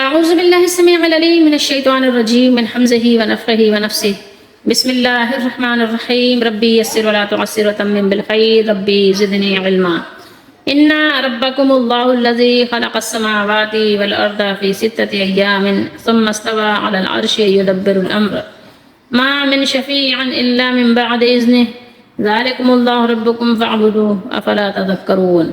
أعوذ بالله السميع العليم من الشيطان الرجيم من حمزه ونفخه ونفسه. بسم الله الرحمن الرحيم. ربي يسر ولا تعسر وتمم بالخير. ربي زدني علما. إن ربكم الله الذي خلق السماوات والأرض في 6 أيام ثم استوى على العرش يدبر الأمر ما من شفيع إلا من بعد إذنه ذلكم الله ربكم فاعبدوه أفلا تذكرون.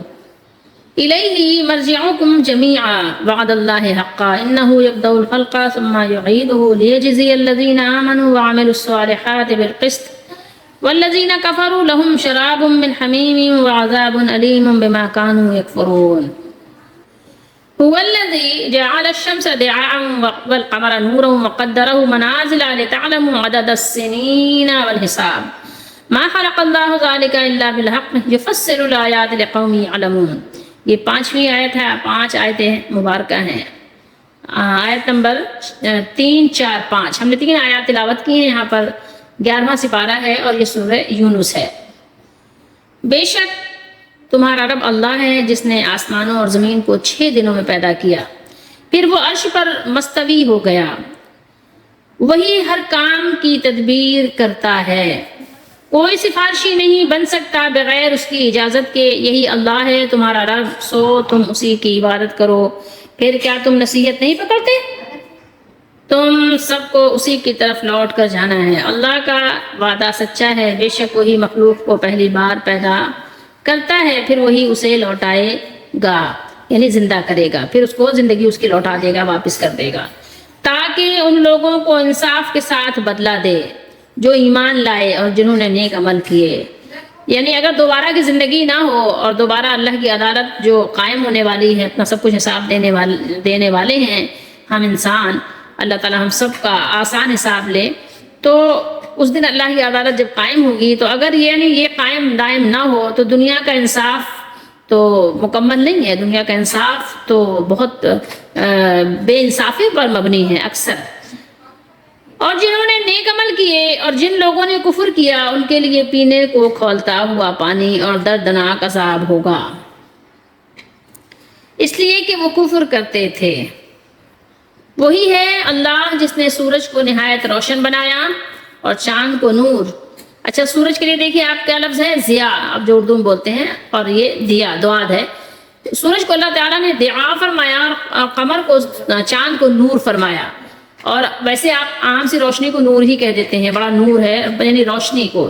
إليه مرجعكم جميعا وعد الله حقا إنه يبدأ الخلق ثم يعيده ليجزي الذين آمنوا وعملوا الصالحات بالقسط والذين كفروا لهم شراب من حميم وعذاب أليم بما كانوا يكفرون. هو الذي جعل الشمس ضياء والقمر نورا وقدره منازل لتعلموا عدد السنين والحساب ما خلق الله ذلك إلا بالحق يفسر الآيات لقوم يعلمون. یہ 5ویں آیت ہے. 5 آیتیں مبارکہ ہیں. آیت نمبر 3، 4، 5 ہم نے 3 آیات تلاوت کی ہیں. یہاں پر 11واں سپارہ ہے اور یہ سورہ یونس ہے. بے شک تمہارا رب اللہ ہے جس نے آسمانوں اور زمین کو 6 دنوں میں پیدا کیا، پھر وہ عرش پر مستوی ہو گیا. وہی ہر کام کی تدبیر کرتا ہے. کوئی سفارشی نہیں بن سکتا بغیر اس کی اجازت کے. یہی اللہ ہے تمہارا رب، سو تم اسی کی عبادت کرو. پھر کیا تم نصیحت نہیں پکڑتے؟ تم سب کو اسی کی طرف لوٹ کر جانا ہے. اللہ کا وعدہ سچا ہے. بے شک وہی مخلوق کو پہلی بار پیدا کرتا ہے، پھر وہی اسے لوٹائے گا، یعنی زندہ کرے گا، پھر اس کو زندگی اس کی لوٹا دے گا، واپس کر دے گا، تاکہ ان لوگوں کو انصاف کے ساتھ بدلہ دے جو ایمان لائے اور جنہوں نے نیک عمل کیے. یعنی اگر دوبارہ کی زندگی نہ ہو اور دوبارہ اللہ کی عدالت جو قائم ہونے والی ہے، اپنا سب کچھ حساب دینے والے ہیں ہم انسان، اللہ تعالی ہم سب کا آسان حساب لے، تو اس دن اللہ کی عدالت جب قائم ہوگی تو اگر یہ قائم دائم نہ ہو تو دنیا کا انصاف تو مکمل نہیں ہے. دنیا کا انصاف تو بہت بے انصافی پر مبنی ہے اکثر. اور جنہوں نے نیک عمل کیے اور جن لوگوں نے کفر کیا ان کے لیے پینے کو کھولتا ہوا پانی اور دردناک عذاب ہوگا، اس لیے کہ وہ کفر کرتے تھے. وہی ہے اللہ جس نے سورج کو نہایت روشن بنایا اور چاند کو نور. اچھا، سورج کے لیے دیکھیے آپ کیا لفظ ہے؟ ضیاء، آپ جو اردو میں بولتے ہیں، اور یہ دیا دواد ہے. سورج کو اللہ تعالیٰ نے ضیاء فرمایا اور قمر کو، چاند کو نور فرمایا. اور ویسے آپ عام سی روشنی کو نور ہی کہہ دیتے ہیں، بڑا نور ہے، یعنی روشنی کو،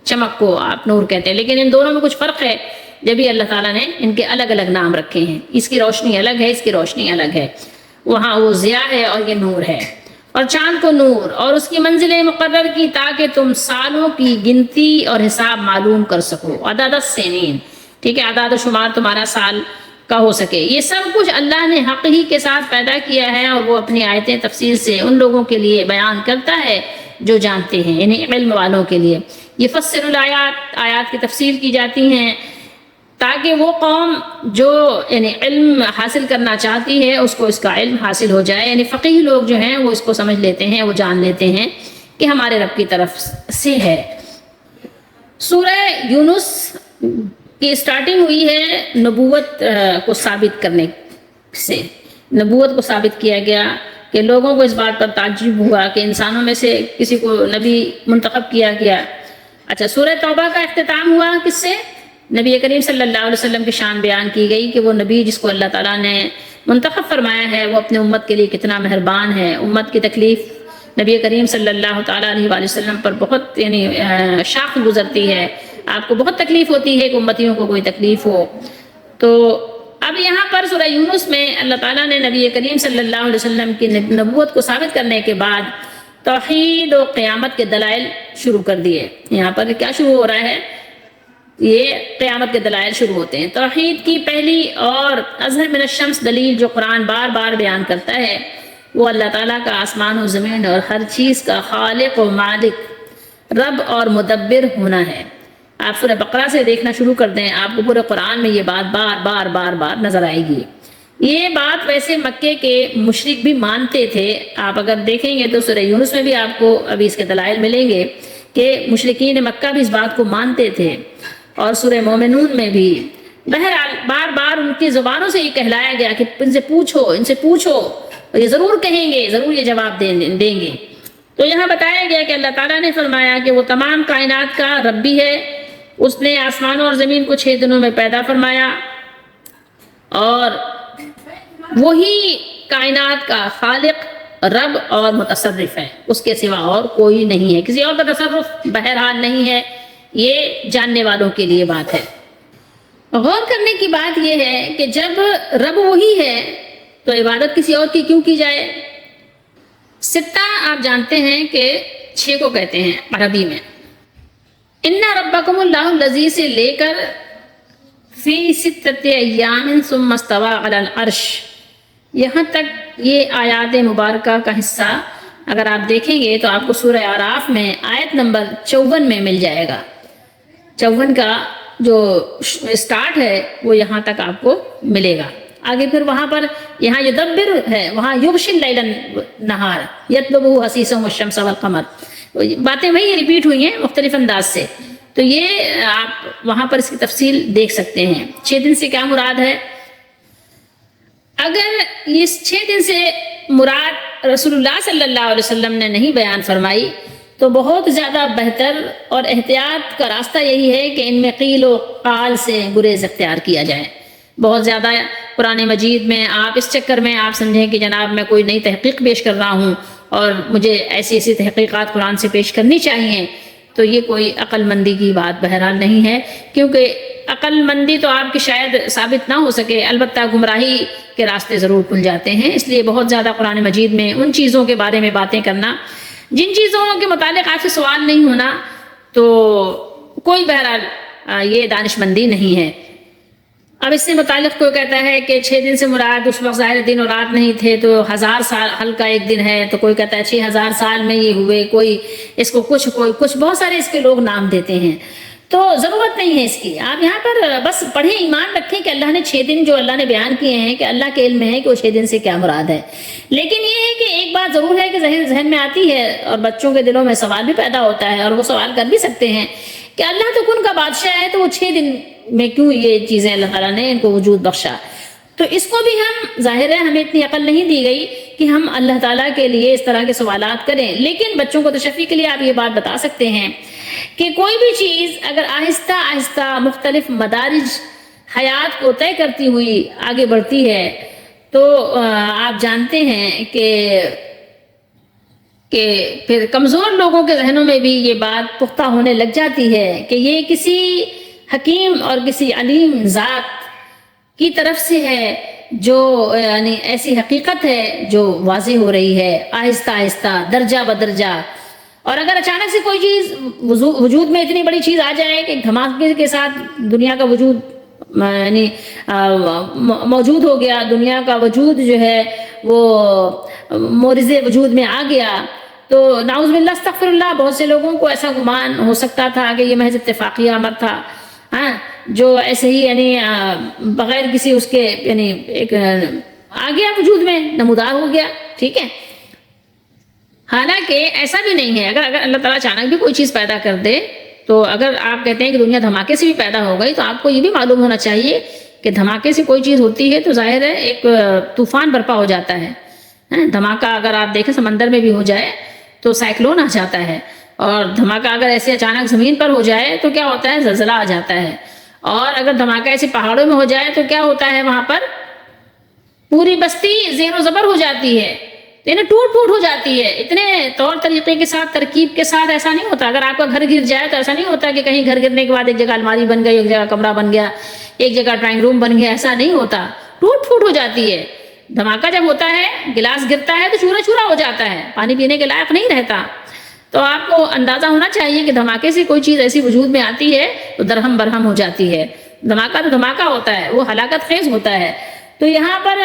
چمک کو آپ نور کہتے ہیں، لیکن ان دونوں میں کچھ فرق ہے. جب بھی اللہ تعالیٰ نے ان کے الگ الگ نام رکھے ہیں. اس کی روشنی الگ ہے، اس کی روشنی الگ ہے. وہاں وہ ضیاء ہے اور یہ نور ہے. اور چاند کو نور اور اس کی منزلیں مقرر کی تاکہ تم سالوں کی گنتی اور حساب معلوم کر سکو. عدد السنین، ٹھیک ہے، اعداد و شمار تمہارا سال کا ہو سکے. یہ سب کچھ اللہ نے حق ہی کے ساتھ پیدا کیا ہے اور وہ اپنی آیتیں تفصیل سے ان لوگوں کے لیے بیان کرتا ہے جو جانتے ہیں، یعنی علم والوں کے لیے. یہ فسر الآیات، آیات کی تفصیل کی جاتی ہیں تاکہ وہ قوم جو یعنی علم حاصل کرنا چاہتی ہے اس کو اس کا علم حاصل ہو جائے. یعنی فقیہ لوگ جو ہیں وہ اس کو سمجھ لیتے ہیں، وہ جان لیتے ہیں کہ ہمارے رب کی طرف سے ہے. سورہ یونس کی اسٹارٹنگ ہوئی ہے نبوت کو ثابت کرنے سے. نبوت کو ثابت کیا گیا کہ لوگوں کو اس بات پر تعجب ہوا کہ انسانوں میں سے کسی کو نبی منتخب کیا گیا. اچھا، سورہ توبہ کا اختتام ہوا کس سے؟ نبی کریم صلی اللہ علیہ وسلم کی شان بیان کی گئی کہ وہ نبی جس کو اللہ تعالیٰ نے منتخب فرمایا ہے وہ اپنے امت کے لیے کتنا مہربان ہے. امت کی تکلیف نبی کریم صلی اللہ تعالیٰ علیہ وآلہ وسلم پر بہت یعنی شاق گزرتی ہے. آپ کو بہت تکلیف ہوتی ہے کہ امتیوں کو کوئی تکلیف ہو. تو اب یہاں پر سورہ یونس میں اللہ تعالیٰ نے نبی کریم صلی اللہ علیہ وسلم کی نبوت کو ثابت کرنے کے بعد توحید و قیامت کے دلائل شروع کر دیے. یہاں پر کیا شروع ہو رہا ہے؟ یہ قیامت کے دلائل شروع ہوتے ہیں. توحید کی پہلی اور اظہر من الشمس دلیل جو قرآن بار بار بیان کرتا ہے وہ اللہ تعالیٰ کا آسمان و زمین اور ہر چیز کا خالق و مالک، رب اور مدبر ہونا ہے. آپ سورہ بقرہ سے دیکھنا شروع کر دیں، آپ کو پورے قرآن میں یہ بات بار بار بار بار نظر آئے گی. یہ بات ویسے مکے کے مشرک بھی مانتے تھے. آپ اگر دیکھیں گے تو سورہ یونس میں بھی آپ کو ابھی اس کے دلائل ملیں گے کہ مشرکین مکہ بھی اس بات کو مانتے تھے، اور سورہ مومنون میں بھی. بہرحال بار بار ان کی زبانوں سے یہ کہلایا گیا کہ ان سے پوچھو اور یہ ضرور کہیں گے, ضرور یہ جواب دیں گے. تو یہاں بتایا گیا کہ اللہ تعالیٰ نے فرمایا کہ وہ تمام کائنات کا رب بھی ہے, اس نے آسمانوں اور زمین کو 6 دنوں میں پیدا فرمایا, اور وہی کائنات کا خالق, رب اور متصرف ہے, اس کے سوا اور کوئی نہیں ہے, کسی اور کا تصرف بہرحال نہیں ہے. یہ جاننے والوں کے لیے بات ہے. غور کرنے کی بات یہ ہے کہ جب رب وہی ہے تو عبادت کسی اور کی کیوں کی جائے؟ ستہ آپ جانتے ہیں کہ 6 کو کہتے ہیں عربی میں. اِنَّ رَبَّكُمُ اللَّهُ الَّذِي سے لے کر فِي 6 أَيَّامٍ ثُمَّ اسْتَوَىٰ عَلَى الْعَرْشِ, یہاں تک یہ آیات مبارکہ کا حصہ اگر آپ دیکھیں گے تو آپ کو سورہ اعراف میں آیت نمبر 54 میں مل جائے گا. 54 کا جو اسٹارٹ ہے وہ یہاں تک آپ کو ملے گا. آگے پھر وہاں پر یہاں یدبر ہے, وہاں یغشی اللیل النہار یطلبہ حثیثا والشمس والقمر, باتیں وہی ریپیٹ ہوئی ہیں مختلف انداز سے. تو یہ آپ وہاں پر اس کی تفصیل دیکھ سکتے ہیں. 6 دن سے کیا مراد ہے؟ اگر اس 6 دن سے مراد رسول اللہ صلی اللہ علیہ وسلم نے نہیں بیان فرمائی تو بہت زیادہ بہتر اور احتیاط کا راستہ یہی ہے کہ ان میں قیل و قال سے گریز اختیار کیا جائے. بہت زیادہ قرآن مجید میں آپ اس چکر میں آپ سمجھیں کہ جناب میں کوئی نئی تحقیق پیش کر رہا ہوں اور مجھے ایسی تحقیقات قرآن سے پیش کرنی چاہیے, تو یہ کوئی عقل مندی کی بات بہرحال نہیں ہے, کیونکہ عقل مندی تو آپ کی شاید ثابت نہ ہو سکے, البتہ گمراہی کے راستے ضرور کھل جاتے ہیں. اس لیے بہت زیادہ قرآن مجید میں ان چیزوں کے بارے میں باتیں کرنا جن چیزوں کے متعلق آپ سے سوال نہیں ہونا, تو کوئی بہرحال یہ دانش مندی نہیں ہے. اب اس سے متعلق کوئی کہتا ہے کہ 6 دن سے مراد اس وقت ظاہر دن اور رات نہیں تھے تو 1000 سال حل کا ایک دن ہے, تو کوئی کہتا ہے 6000 سال میں یہ ہوئے, کوئی اس کو کوئی کچھ بہت سارے اس کے لوگ نام دیتے ہیں. تو ضرورت نہیں ہے اس کی. آپ یہاں پر بس پڑھیں, ایمان رکھیں کہ اللہ نے 6 دن جو اللہ نے بیان کیے ہیں کہ اللہ کے علم میں ہے کہ وہ 6 دن سے کیا مراد ہے. لیکن یہ ہے کہ ایک بات ضرور ہے کہ ذہن میں آتی ہے اور بچوں کے دلوں میں سوال بھی پیدا ہوتا ہے, اور وہ سوال کر بھی سکتے ہیں کہ اللہ تو کن کا بادشاہ ہے, تو وہ 6 دن میں کیوں یہ چیزیں اللہ تعالیٰ نے ان کو وجود بخشا. تو اس کو بھی ہم ظاہر ہے ہمیں اتنی عقل نہیں دی گئی کہ ہم اللہ تعالیٰ کے لیے اس طرح کے سوالات کریں. لیکن بچوں کو تشفی کے لیے آپ یہ بات بتا سکتے ہیں کہ کوئی بھی چیز اگر آہستہ آہستہ مختلف مدارج حیات کو طے کرتی ہوئی آگے بڑھتی ہے تو آپ جانتے ہیں کہ پھر کمزور لوگوں کے ذہنوں میں بھی یہ بات پختہ ہونے لگ جاتی ہے کہ یہ کسی حکیم اور کسی علیم ذات کی طرف سے ہے, جو یعنی ایسی حقیقت ہے جو واضح ہو رہی ہے آہستہ آہستہ درجہ بدرجہ. اور اگر اچانک سے کوئی چیز وجود میں اتنی بڑی چیز آ جائے کہ دھماکے کے ساتھ دنیا کا وجود یعنی موجود ہو گیا, دنیا کا وجود جو ہے وہ مورز وجود میں آ گیا, تو نعوذ باللہ استغفر اللہ, بہت سے لوگوں کو ایسا گمان ہو سکتا تھا کہ یہ محض اتفاقیہ امر تھا, جو ایسے ہی یعنی بغیر کسی اس کے یعنی ایک آ گیا وجود میں, نمودار ہو گیا. ٹھیک ہے, حالانکہ ایسا بھی نہیں ہے. اگر اللہ تعالیٰ اچانک بھی کوئی چیز پیدا کر دے تو اگر آپ کہتے ہیں کہ دنیا دھماکے سے بھی پیدا ہو گئی, تو آپ کو یہ بھی معلوم ہونا چاہیے کہ دھماکے سے کوئی چیز ہوتی ہے تو ظاہر ہے ایک طوفان برپا ہو جاتا ہے. دھماکہ اگر آپ دیکھیں سمندر میں بھی ہو جائے تو سائیکلون آ جاتا ہے, اور دھماکہ اگر ایسے اچانک زمین پر ہو جائے تو کیا ہوتا ہے, زلزلہ آ جاتا ہے. اور اگر دھماکہ ایسے پہاڑوں میں ہو جائے تو کیا ہوتا ہے, وہاں پر پوری بستی زیر و زبر ہو جاتی ہے, یعنی ٹوٹ پھوٹ ہو جاتی ہے. اتنے طور طریقے کے ساتھ, ترکیب کے ساتھ ایسا نہیں ہوتا. اگر آپ کا گھر گر جائے تو ایسا نہیں ہوتا کہ کہیں گھر گرنے کے بعد ایک جگہ الماری بن گئی, ایک جگہ کمرہ بن گیا, ایک جگہ ڈرائنگ روم بن گیا, ایسا نہیں ہوتا. ٹوٹ پھوٹ ہو جاتی ہے. دھماکہ جب ہوتا ہے, گلاس گرتا ہے تو چورا چورا ہو جاتا ہے, پانی پینے کے لائق نہیں رہتا. تو آپ کو اندازہ ہونا چاہیے کہ دھماکے سے کوئی چیز ایسی وجود میں آتی ہے تو درہم برہم ہو جاتی ہے. دھماکہ تو دھماکہ ہوتا ہے, وہ ہلاکت خیز ہوتا ہے. تو یہاں پر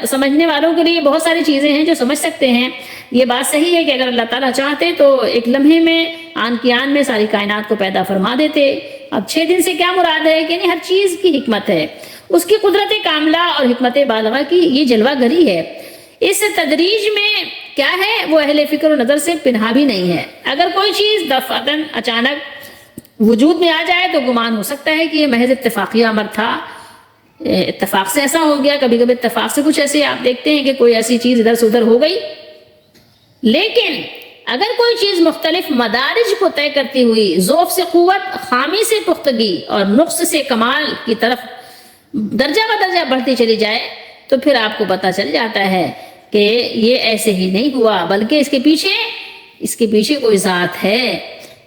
سمجھنے والوں کے لیے بہت ساری چیزیں ہیں جو سمجھ سکتے ہیں. یہ بات صحیح ہے کہ اگر اللہ تعالیٰ چاہتے تو ایک لمحے میں آن کی آن میں ساری کائنات کو پیدا فرما دیتے. اب 6 دن سے کیا مراد ہے کہ یعنی ہر چیز کی حکمت ہے, اس کی قدرت کاملہ اور حکمت بالغہ کی یہ جلوہ گری ہے. اس تدریج میں کیا ہے وہ اہل فکر و نظر سے پنہا بھی نہیں ہے. اگر کوئی چیز دفعتاً اچانک وجود میں آ جائے تو گمان ہو سکتا ہے کہ یہ محض اتفاقیہ امر تھا, اتفاق سے ایسا ہو گیا، کبھی کبھی اتفاق سے کچھ ایسے آپ دیکھتے ہیں کہ کوئی ایسی چیز ادھر سے ادھر ہو گئی. لیکن اگر کوئی چیز مختلف مدارج کو طے کرتی ہوئی ضعف سے قوت، خامی سے پختگی اور نقص سے کمال کی طرف درجہ بدرجہ بڑھتی چلی جائے تو پھر آپ کو پتہ چل جاتا ہے کہ یہ ایسے ہی نہیں ہوا، بلکہ اس کے پیچھے کوئی ذات ہے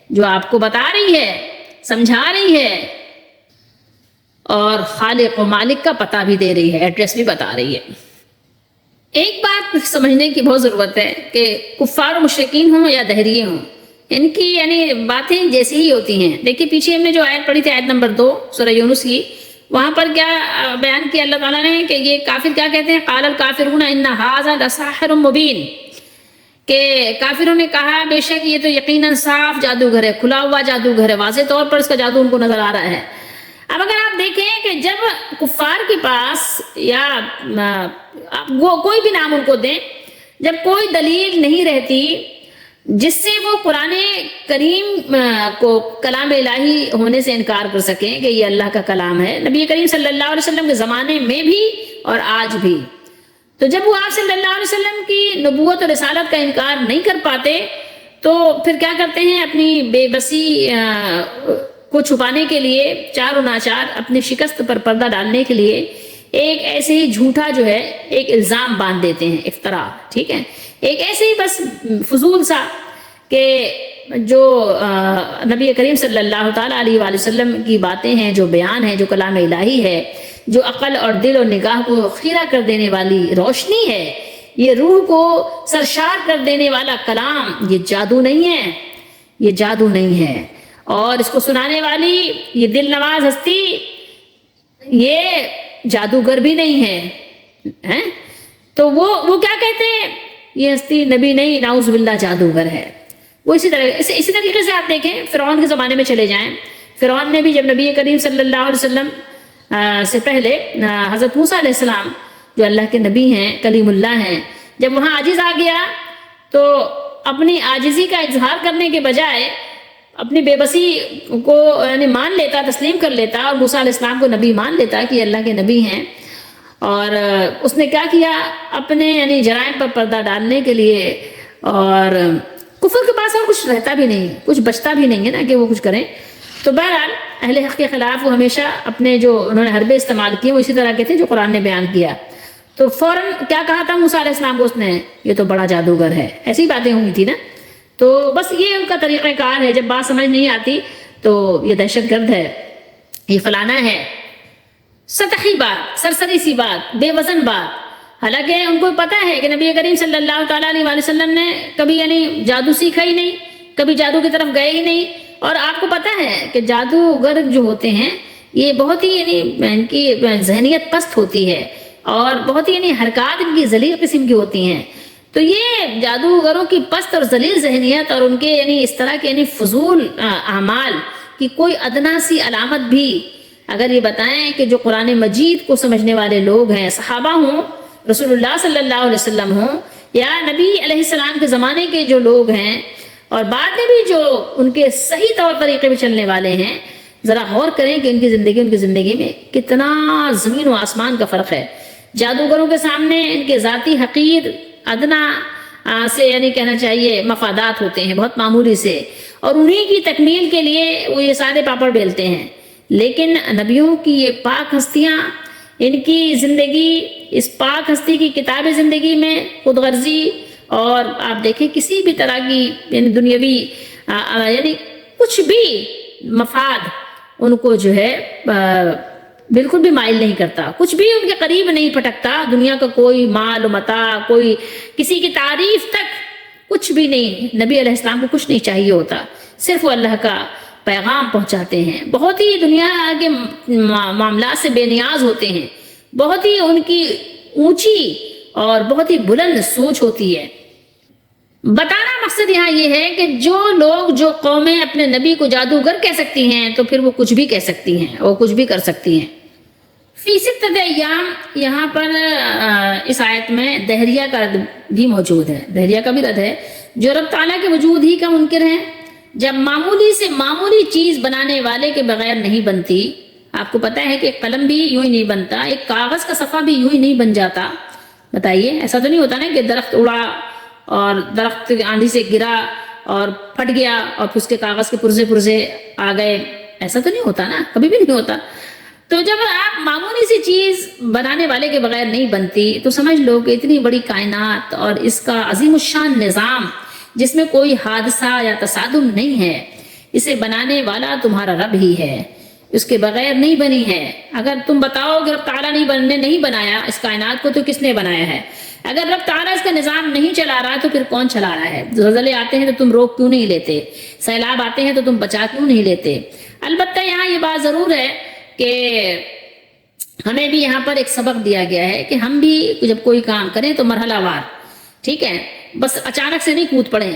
جو آپ کو بتا رہی ہے، سمجھا رہی ہے، اور خالق و مالک کا پتہ بھی دے رہی ہے، ایڈریس بھی بتا رہی ہے. ایک بات سمجھنے کی بہت ضرورت ہے کہ کفار و مشرکین ہوں یا دہریے ہوں، ان کی یعنی باتیں جیسی ہی ہوتی ہیں. دیکھیے پیچھے ہم نے جو آیت پڑھی تھی، آیت نمبر 2 سورہ یونس کی، وہاں پر کیا بیان کیا اللہ تعالیٰ نے کہ یہ کافر کیا کہتے ہیں، قال الکافرون ان ھذا لساحر مبین، کہ کافروں نے کہا بے شک یہ تو یقیناً صاف جادوگر ہے، کھلا ہوا جادوگر ہے، واضح طور پر اس کا جادو ان کو نظر آ رہا ہے. اب اگر آپ دیکھیں کہ جب کفار کے پاس یا کوئی بھی نام ان کو دیں، جب کوئی دلیل نہیں رہتی جس سے وہ قرآن کریم کو کلام الہی ہونے سے انکار کر سکیں کہ یہ اللہ کا کلام ہے، نبی کریم صلی اللہ علیہ وسلم کے زمانے میں بھی اور آج بھی، تو جب وہ آپ صلی اللہ علیہ وسلم کی نبوت اور رسالت کا انکار نہیں کر پاتے تو پھر کیا کرتے ہیں، اپنی بے بسی کو چھپانے کے لیے، چار و ناچار اپنی شکست پر پردہ ڈالنے کے لیے ایک ایسے ہی جھوٹا جو ہے ایک الزام باندھ دیتے ہیں، افترا، ٹھیک ہے، ایک ایسے ہی بس فضول سا کہ جو نبی کریم صلی اللہ تعالیٰ علیہ وآلہ وسلم کی باتیں ہیں، جو بیان ہے، جو کلام الہی ہے، جو عقل اور دل اور نگاہ کو خیرہ کر دینے والی روشنی ہے، یہ روح کو سرشار کر دینے والا کلام، یہ جادو نہیں ہے، یہ جادو نہیں ہے. اور اس کو سنانے والی یہ دل نواز ہستی یہ جادوگر بھی نہیں ہے. تو وہ کیا کہتے ہیں، یہ ہستی نبی نہیں، نعوذ باللہ جادوگر ہے. وہ اسی طریقے سے آپ دیکھیں فرعون کے زمانے میں چلے جائیں، فرعون نے بھی جب نبی کریم صلی اللہ علیہ وسلم سے پہلے حضرت موسیٰ علیہ السلام جو اللہ کے نبی ہیں، کلیم اللہ ہیں، جب وہاں عاجز آ گیا تو اپنی عاجزی کا اظہار کرنے کے بجائے اپنی بے بسی کو یعنی مان لیتا، تسلیم کر لیتا، اور موسیٰ علیہ السلام کو نبی مان لیتا کہ اللہ کے نبی ہیں. اور اس نے کیا کیا، اپنے یعنی جرائم پر پردہ ڈالنے کے لیے، اور کفر کے پاس اور کچھ رہتا بھی نہیں، کچھ بچتا بھی نہیں ہے نا کہ وہ کچھ کریں. تو بہرحال اہل حق کے خلاف وہ ہمیشہ اپنے جو انہوں نے حربے استعمال کیے وہ اسی طرح کے تھے جو قرآن نے بیان کیا. تو فوراً کیا کہا تھا موسیٰ علیہ السلام کو اس نے، یہ تو بڑا جادوگر ہے، ایسی باتیں ہوئی تھی نا. تو بس یہ ان کا طریقہ کار ہے، جب بات سمجھ نہیں آتی تو یہ دہشت گرد ہے، یہ فلانا ہے، سطحی بات، سرسری سی بات، بے وزن بات. حالانکہ ان کو پتہ ہے کہ نبی کریم صلی اللہ تعالیٰ علیہ وآلہ وسلم نے کبھی یعنی جادو سیکھا ہی نہیں، کبھی جادو کی طرف گئے ہی نہیں. اور آپ کو پتہ ہے کہ جادوگر جو ہوتے ہیں یہ بہت ہی یعنی ان کی ذہنیت پست ہوتی ہے، اور بہت ہی یعنی حرکات ان کی ذلیل قسم کی ہوتی ہیں. تو یہ جادوگروں کی پست اور ذلیل ذہنیت اور ان کے یعنی اس طرح کے یعنی فضول اعمال کی کوئی ادنا سی علامت بھی اگر یہ بتائیں کہ جو قرآن مجید کو سمجھنے والے لوگ ہیں، صحابہ ہوں، رسول اللہ صلی اللہ علیہ وسلم ہوں، یا نبی علیہ السلام کے زمانے کے جو لوگ ہیں، اور بعد میں بھی جو ان کے صحیح طور طریقے پہ چلنے والے ہیں، ذرا غور کریں کہ ان کی زندگی میں کتنا زمین و آسمان کا فرق ہے. جادوگروں کے سامنے ان کے ذاتی حقیر ادنا سے یعنی کہنا چاہیے مفادات ہوتے ہیں، بہت معمولی سے، اور انہی کی تکمیل کے لیے وہ یہ سارے پاپڑ بیلتے ہیں. لیکن نبیوں کی یہ پاک ہستیاں، ان کی زندگی، اس پاک ہستی کی کتاب زندگی میں خود غرضی اور آپ دیکھیں کسی بھی طرح کی یعنی دنیاوی یعنی کچھ بھی مفاد ان کو جو ہے بالکل بھی مائل نہیں کرتا، کچھ بھی ان کے قریب نہیں پھٹکتا. دنیا کا کوئی مال و متاع، کوئی کسی کی تعریف تک کچھ بھی نہیں. نبی علیہ السلام کو کچھ نہیں چاہیے ہوتا، صرف وہ اللہ کا پیغام پہنچاتے ہیں. بہت ہی دنیا کے معاملات سے بے نیاز ہوتے ہیں، بہت ہی ان کی اونچی اور بہت ہی بلند سوچ ہوتی ہے. بتانا مقصد یہاں یہ ہے کہ جو لوگ، جو قومیں اپنے نبی کو جادوگر کہہ سکتی ہیں تو پھر وہ کچھ بھی کہہ سکتی ہیں، وہ کچھ بھی کر سکتی ہیں. فی ستۃ ایام، یہاں پر اس آیت میں دہریہ کا رد بھی موجود ہے. دہریہ کا بھی رد ہے جو رب تعالیٰ کے وجود ہی کا منکر ہیں. جب معمولی سے معمولی چیز بنانے والے کے بغیر نہیں بنتی آپ کو پتا ہے کہ ایک قلم بھی یوں ہی نہیں بنتا، ایک کاغذ کا صفحہ بھی یوں ہی نہیں بن جاتا. بتائیے، ایسا تو نہیں ہوتا نا کہ درخت اڑا اور درخت آندھی سے گرا اور پھٹ گیا اور پھر اس کے کاغذ کے پرزے پرزے آ گئے. ایسا تو نہیں ہوتا نا، کبھی بھی نہیں ہوتا. تو جب آپ معمولی سی چیز بنانے والے کے بغیر نہیں بنتی تو سمجھ لو کہ اتنی بڑی کائنات اور اس کا عظیم الشان نظام جس میں کوئی حادثہ یا تصادم نہیں ہے، اسے بنانے والا تمہارا رب ہی ہے، اس کے بغیر نہیں بنی ہے. اگر تم بتاؤ کہ رب تعالیٰ نہیں بنایا اس کائنات کو تو کس نے بنایا ہے؟ اگر رب تعالیٰ اس کا نظام نہیں چلا رہا تو پھر کون چلا رہا ہے؟ زلزلے آتے ہیں تو تم روک کیوں نہیں لیتے؟ سیلاب آتے ہیں تو تم بچا کیوں نہیں لیتے؟ البتہ یہاں یہ بات ضرور ہے کہ ہمیں بھی یہاں پر ایک سبق دیا گیا ہے کہ ہم بھی جب کوئی کام کریں تو مرحلہ وار، ٹھیک ہے، بس اچانک سے نہیں کود پڑیں.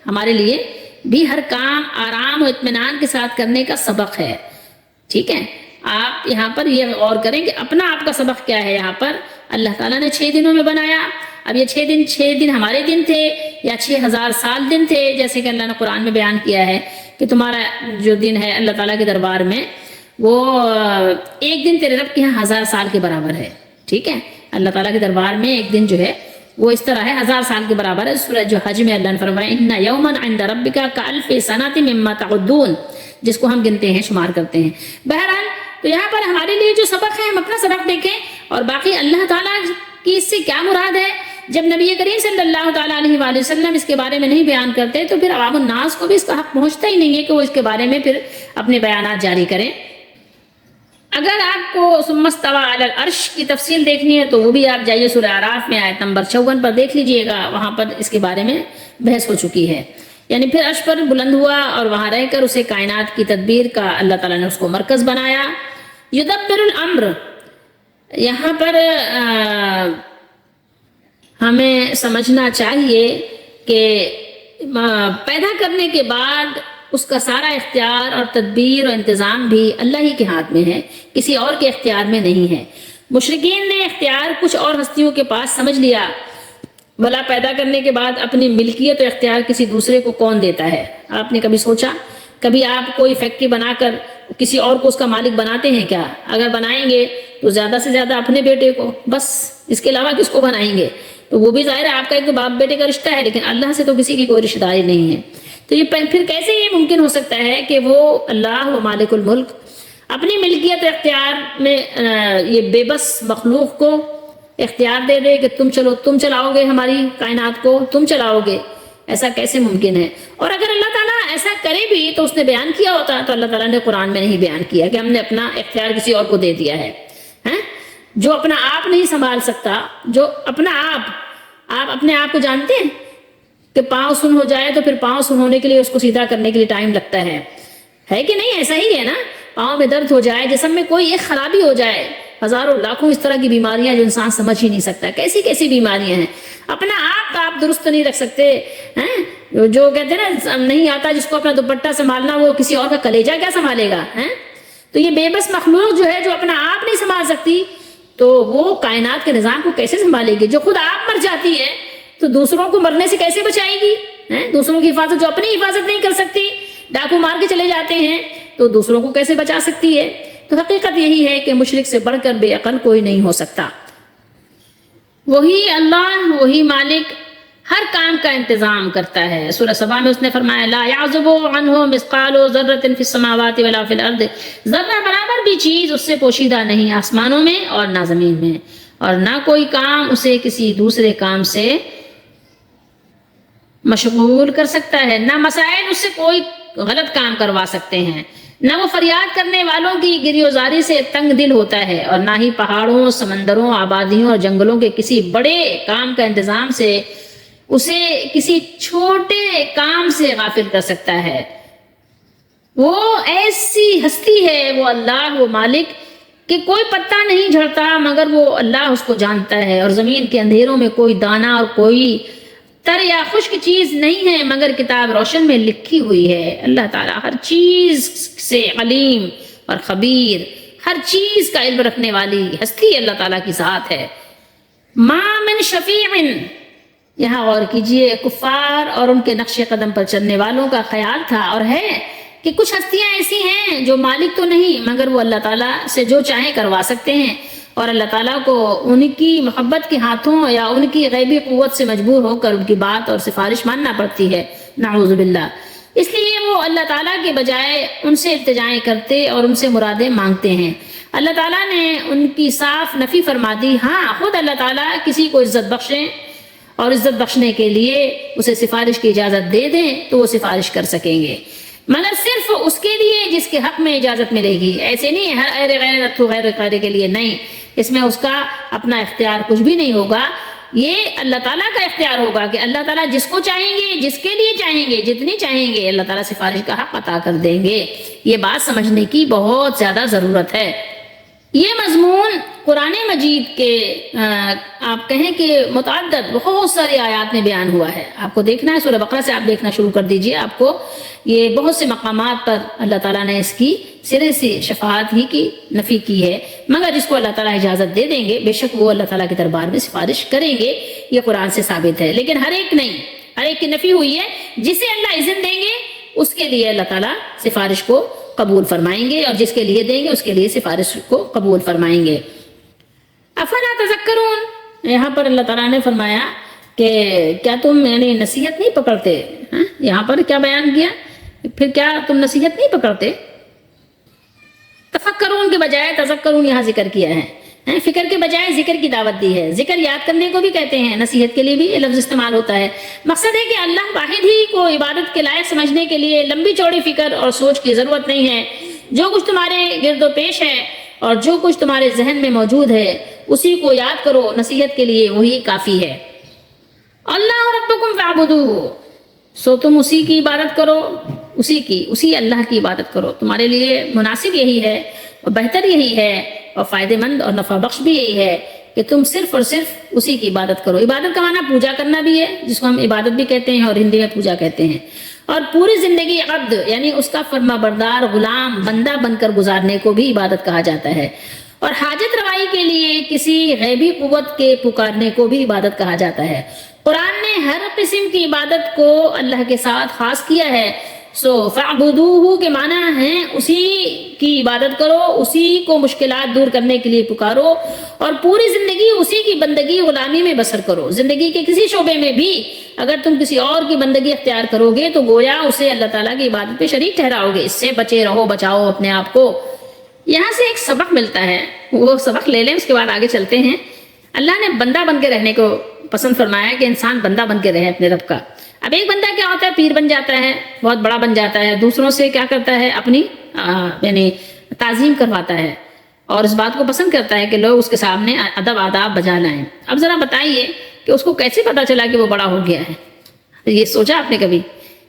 ہمارے لیے بھی ہر کام آرام و اطمینان کے ساتھ کرنے کا سبق ہے. ٹھیک ہے، آپ یہاں پر یہ غور کریں کہ اپنا آپ کا سبق کیا ہے. یہاں پر اللہ تعالیٰ نے 6 دنوں میں بنایا. اب یہ 6 دن ہمارے دن تھے یا 6000 سال دن تھے، جیسے کہ اللہ نے قرآن میں بیان کیا ہے کہ تمہارا جو دن ہے اللہ تعالیٰ کے دربار میں وہ ایک دن تیرے رب کے یہاں 1000 سال کے برابر ہے. ٹھیک ہے، اللہ تعالیٰ کے دربار میں ایک دن جو ہے وہ اس طرح ہے 1000 سال کے برابر ہے. سورہ جو حج میں اللہ نے فرمایا ان یوما عند ربک کالف سنۃ مما تعدون، جس کو ہم گنتے ہیں، شمار کرتے ہیں. بہرحال تو یہاں پر ہمارے لیے جو سبق ہے ہم اپنا سبق دیکھیں، اور باقی اللہ تعالیٰ کی اس سے کیا مراد ہے. جب نبی کریم صلی اللہ تعالیٰ علیہ وآلہ وسلم اس کے بارے میں نہیں بیان کرتے تو پھر عوام الناس کو بھی اس کا حق پہنچتا ہی نہیں ہے کہ وہ اس کے بارے میں پھر اپنے بیانات جاری کریں. اگر آپ کو ثم استوى علی العرش کی تفصیل دیکھنی ہے تو وہ بھی آپ جائیے سورہ اعراف میں آیت نمبر 54 پر دیکھ لیجئے گا، وہاں پر اس کے بارے میں بحث ہو چکی ہے. یعنی پھر عرش پر بلند ہوا اور وہاں رہ کر اسے کائنات کی تدبیر کا اللہ تعالیٰ نے اس کو مرکز بنایا. یدبر الامر، یہاں پر ہمیں سمجھنا چاہیے کہ پیدا کرنے کے بعد اس کا سارا اختیار اور تدبیر اور انتظام بھی اللہ ہی کے ہاتھ میں ہے، کسی اور کے اختیار میں نہیں ہے. مشرکین نے اختیار کچھ اور ہستیوں کے پاس سمجھ لیا، بھلا پیدا کرنے کے بعد اپنی ملکیت و اختیار کسی دوسرے کو کون دیتا ہے؟ آپ نے کبھی سوچا؟ کبھی آپ کوئی فیکٹری بنا کر کسی اور کو اس کا مالک بناتے ہیں کیا؟ اگر بنائیں گے تو زیادہ سے زیادہ اپنے بیٹے کو، بس اس کے علاوہ کس کو بنائیں گے؟ تو وہ بھی ظاہر ہے آپ کا ایک تو باپ بیٹے کا رشتہ ہے، لیکن اللہ سے تو کسی کی کوئی رشتہ داری نہیں ہے. تو یہ پھر کیسے یہ ممکن ہو سکتا ہے کہ وہ اللہ و مالک الملک اپنی ملکیت اختیار میں یہ بے بس مخلوق کو اختیار دے دے کہ تم چلاؤ گے ہماری کائنات کو، تم چلاؤ گے؟ ایسا کیسے ممکن ہے؟ اور اگر اللہ تعالیٰ ایسا کرے بھی تو اس نے بیان کیا ہوتا، تو اللہ تعالیٰ نے قرآن میں نہیں بیان کیا کہ ہم نے اپنا اختیار کسی اور کو دے دیا ہے. جو اپنا آپ نہیں سنبھال سکتا، جو اپنا آپ اپنے آپ کو جانتے ہیں کہ پاؤں سن ہو جائے تو پھر پاؤں سن ہونے کے لیے اس کو سیدھا کرنے کے لیے ٹائم لگتا ہے کہ نہیں؟ ایسا ہی ہے نا. پاؤں میں درد ہو جائے، جسم میں کوئی ایک خرابی ہو جائے، ہزاروں لاکھوں اس طرح کی بیماریاں جو انسان سمجھ ہی نہیں سکتا کیسی کیسی بیماریاں ہیں. اپنا آپ درست نہیں رکھ سکتے ہیں. جو کہتے ہیں نا نہیں آتا جس کو اپنا دوپٹہ سنبھالنا وہ کسی اور کا کلیجہ کیا سنبھالے گا؟ تو یہ بے بس مخلوق جو ہے جو اپنا آپ نہیں سنبھال سکتی تو وہ کائنات کے نظام کو کیسے سنبھالے گی؟ جو خود آپ مر جاتی ہے تو دوسروں کو مرنے سے کیسے بچائے گی؟ دوسروں کی حفاظت جو اپنی حفاظت نہیں کر سکتی، ڈاکو مار کے چلے جاتے ہیں، تو دوسروں کو کیسے بچا سکتی ہے؟ تو حقیقت یہی ہے کہ مشرک سے بڑھ کر بے عقل کوئی نہیں ہو سکتا. وہی اللہ، وہی مالک ہر کام کا انتظام کرتا ہے. سورہ سبا میں اس نے فرمایا لا يعزب عنہ مثقال ذرۃ فی السماوات ولا فی الارض، ذرہ برابر بھی چیز اس سے پوشیدہ نہیں آسمانوں میں اور نہ زمین میں، اور نہ کوئی کام اسے کسی دوسرے کام سے مشغول کر سکتا ہے، نہ مسائل اس سے کوئی غلط کام کروا سکتے ہیں، نہ وہ فریاد کرنے والوں کی گریوزاری سے تنگ دل ہوتا ہے، اور نہ ہی پہاڑوں، سمندروں، آبادیوں اور جنگلوں کے کسی بڑے کام کا انتظام سے اسے کسی چھوٹے کام سے غافل کر سکتا ہے. وہ ایسی ہستی ہے، وہ اللہ، وہ مالک، کہ کوئی پتا نہیں جھڑتا مگر وہ اللہ اس کو جانتا ہے، اور زمین کے اندھیروں میں کوئی دانہ اور کوئی تر یا خشک چیز نہیں ہے مگر کتاب روشن میں لکھی ہوئی ہے. اللہ تعالیٰ ہر چیز سے علیم اور خبیر، ہر چیز کا علم رکھنے والی ہستی اللہ تعالیٰ کی ذات ہے. ما من شفیع، یہاں غور کیجئے، کفار اور ان کے نقش قدم پر چلنے والوں کا خیال تھا اور ہے کہ کچھ ہستیاں ایسی ہیں جو مالک تو نہیں مگر وہ اللہ تعالیٰ سے جو چاہیں کروا سکتے ہیں، اور اللہ تعالیٰ کو ان کی محبت کے ہاتھوں یا ان کی غیبی قوت سے مجبور ہو کر ان کی بات اور سفارش ماننا پڑتی ہے، نعوذ باللہ۔ اس لیے وہ اللہ تعالیٰ کے بجائے ان سے التجائیں کرتے اور ان سے مرادیں مانگتے ہیں۔ اللہ تعالیٰ نے ان کی صاف نفی فرما دی۔ ہاں، خود اللہ تعالیٰ کسی کو عزت بخشیں اور عزت بخشنے کے لیے اسے سفارش کی اجازت دے دیں تو وہ سفارش کر سکیں گے، مگر صرف اس کے لیے جس کے حق میں اجازت ملے گی۔ ایسے نہیں ہر غیر کے لیے نہیں، اس میں اس کا اپنا اختیار کچھ بھی نہیں ہوگا، یہ اللہ تعالیٰ کا اختیار ہوگا کہ اللہ تعالیٰ جس کو چاہیں گے، جس کے لیے چاہیں گے، جتنی چاہیں گے، اللہ تعالیٰ سفارش کا حق عطا کر دیں گے۔ یہ بات سمجھنے کی بہت زیادہ ضرورت ہے۔ یہ مضمون قرآن مجید کے آپ کہیں کہ متعدد بہت ساری آیات میں بیان ہوا ہے۔ آپ کو دیکھنا ہے سورہ بقرہ سے آپ دیکھنا شروع کر دیجئے، آپ کو یہ بہت سے مقامات پر اللہ تعالیٰ نے اس کی سرے سے شفاعت ہی کی نفی کی ہے، مگر جس کو اللہ تعالیٰ اجازت دے دیں گے بے شک وہ اللہ تعالیٰ کے دربار میں سفارش کریں گے، یہ قرآن سے ثابت ہے۔ لیکن ہر ایک نہیں، ہر ایک کی نفی ہوئی ہے۔ جسے اللہ اذن دیں گے اس کے لیے اللہ تعالیٰ سفارش کو قبول فرمائیں گے، اور جس کے لیے دیں گے اس کے لیے سفارش کو قبول فرمائیں گے۔ افلا تذکرون، یہاں پر اللہ تعالیٰ نے فرمایا کہ کیا تم یعنی نصیحت نہیں پکڑتے؟ یہاں پر کیا بیان کیا؟ پھر کیا تم نصیحت نہیں پکڑتے؟ تفکرون کے بجائے تذکرون یہاں ذکر کیا ہے، فکر کے بجائے ذکر کی دعوت دی ہے۔ ذکر یاد کرنے کو بھی کہتے ہیں، نصیحت کے لیے بھی یہ لفظ استعمال ہوتا ہے۔ مقصد ہے کہ اللہ واحد ہی کو عبادت کے لائق سمجھنے کے لیے لمبی چوڑی فکر اور سوچ کی ضرورت نہیں ہے۔ جو کچھ تمہارے گرد و پیش ہے اور جو کچھ تمہارے ذہن میں موجود ہے اسی کو یاد کرو، نصیحت کے لیے وہی کافی ہے۔ اللہ ربکم فاعبدوہ، سو تم اسی کی عبادت کرو، اسی اللہ کی عبادت کرو۔ تمہارے لیے مناسب یہی ہے اور بہتر یہی ہے اور فائدہ مند اور نفع بخش بھی یہی ہے کہ تم صرف اور صرف اسی کی عبادت کرو۔ عبادت کا معنی پوجا کرنا بھی ہے، جس کو ہم عبادت بھی کہتے ہیں اور ہندی میں پوجا کہتے ہیں، اور پوری زندگی عبد یعنی اس کا فرما بردار غلام بندہ بن کر گزارنے کو بھی عبادت کہا جاتا ہے، اور حاجت روائی کے لیے کسی غیبی قوت کے پکارنے کو بھی عبادت کہا جاتا ہے۔ قرآن نے ہر قسم کی عبادت کو اللہ کے ساتھ خاص کیا ہے۔ سو فاعبدوہ کے معنی ہیں اسی کی عبادت کرو، اسی کو مشکلات دور کرنے کے لیے پکارو، اور پوری زندگی اسی کی بندگی غلامی میں بسر کرو۔ زندگی کے کسی شعبے میں بھی اگر تم کسی اور کی بندگی اختیار کرو گے تو گویا اسے اللہ تعالیٰ کی عبادت پہ شریک ٹھہراؤ گے۔ اس سے بچے رہو، بچاؤ اپنے آپ کو۔ یہاں سے ایک سبق ملتا ہے، وہ سبق لے لیں، اس کے بعد آگے چلتے ہیں۔ اللہ نے بندہ بن کے رہنے کو پسند فرمایا ہے کہ انسان بندہ بن کے رہے اپنے رب کا۔ اب ایک بندہ کیا ہوتا ہے، پیر بن جاتا ہے، بہت بڑا بن جاتا ہے، دوسروں سے کیا کرتا ہے، اپنی یعنی تعظیم کرواتا ہے اور اس بات کو پسند کرتا ہے کہ لوگ اس کے سامنے ادب آداب بجا لائیں۔ اب ذرا بتائیے کہ اس کو کیسے پتا چلا کہ وہ بڑا ہو گیا ہے؟ یہ سوچا آپ نے کبھی؟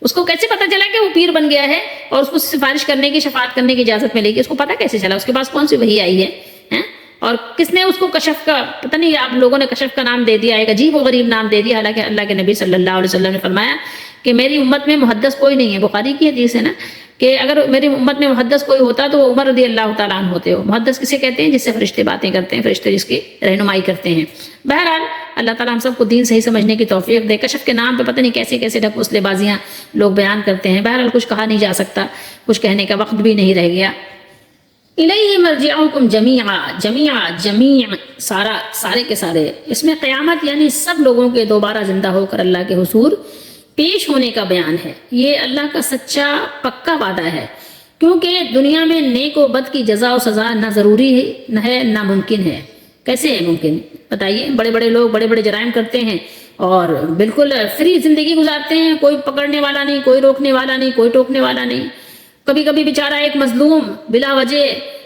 اس کو کیسے پتا چلا کہ وہ پیر بن گیا ہے اور اس کو سفارش کرنے کی، شفاعت کرنے کی اجازت ملے گی؟ اس کو پتا کیسے چلا؟ اس کے پاس کون سی وحی آئی ہے؟ اور کس نے اس کو کشف کا، پتہ نہیں آپ لوگوں نے کشف کا نام دے دیا، ایک عجیب و غریب نام دے دیا، حالانکہ اللہ کے نبی صلی اللہ علیہ وسلم نے فرمایا کہ میری امت میں محدث کوئی نہیں ہے۔ بخاری کی حدیث ہے نا کہ اگر میری امت میں محدث کوئی ہوتا تو وہ عمر رضی اللہ تعالیٰ عنہ ہوتے ہو۔ محدث کسے کہتے ہیں؟ جس سے فرشتے باتیں کرتے ہیں، فرشتے جس کی رہنمائی کرتے ہیں۔ بہرحال اللہ تعالیٰ ہم سب کو دین صحیح سمجھنے کی توفیق دے۔ کشف کے نام پہ پتہ نہیں کیسے کیسے ڈھکوسلے بازیاں لوگ بیان کرتے ہیں۔ بہرحال کچھ کہا نہیں جا سکتا، کچھ کہنے کا وقت بھی نہیں رہ گیا۔ الیہ مرجعکم جمیعا، سارے کے سارے، اس میں قیامت یعنی سب لوگوں کے دوبارہ زندہ ہو کر اللہ کے حضور پیش ہونے کا بیان ہے۔ یہ اللہ کا سچا پکا وعدہ ہے، کیونکہ دنیا میں نیک و بد کی جزا و سزا نہ ضروری ہے نہ ممکن ہے۔ کیسے ہے ممکن؟ بتائیے، بڑے بڑے لوگ بڑے بڑے جرائم کرتے ہیں اور بالکل فری زندگی گزارتے ہیں، کوئی پکڑنے والا نہیں، کوئی روکنے والا نہیں، کوئی ٹوکنے والا نہیں۔ کبھی کبھی بیچارہ ایک مظلوم بلا وجہ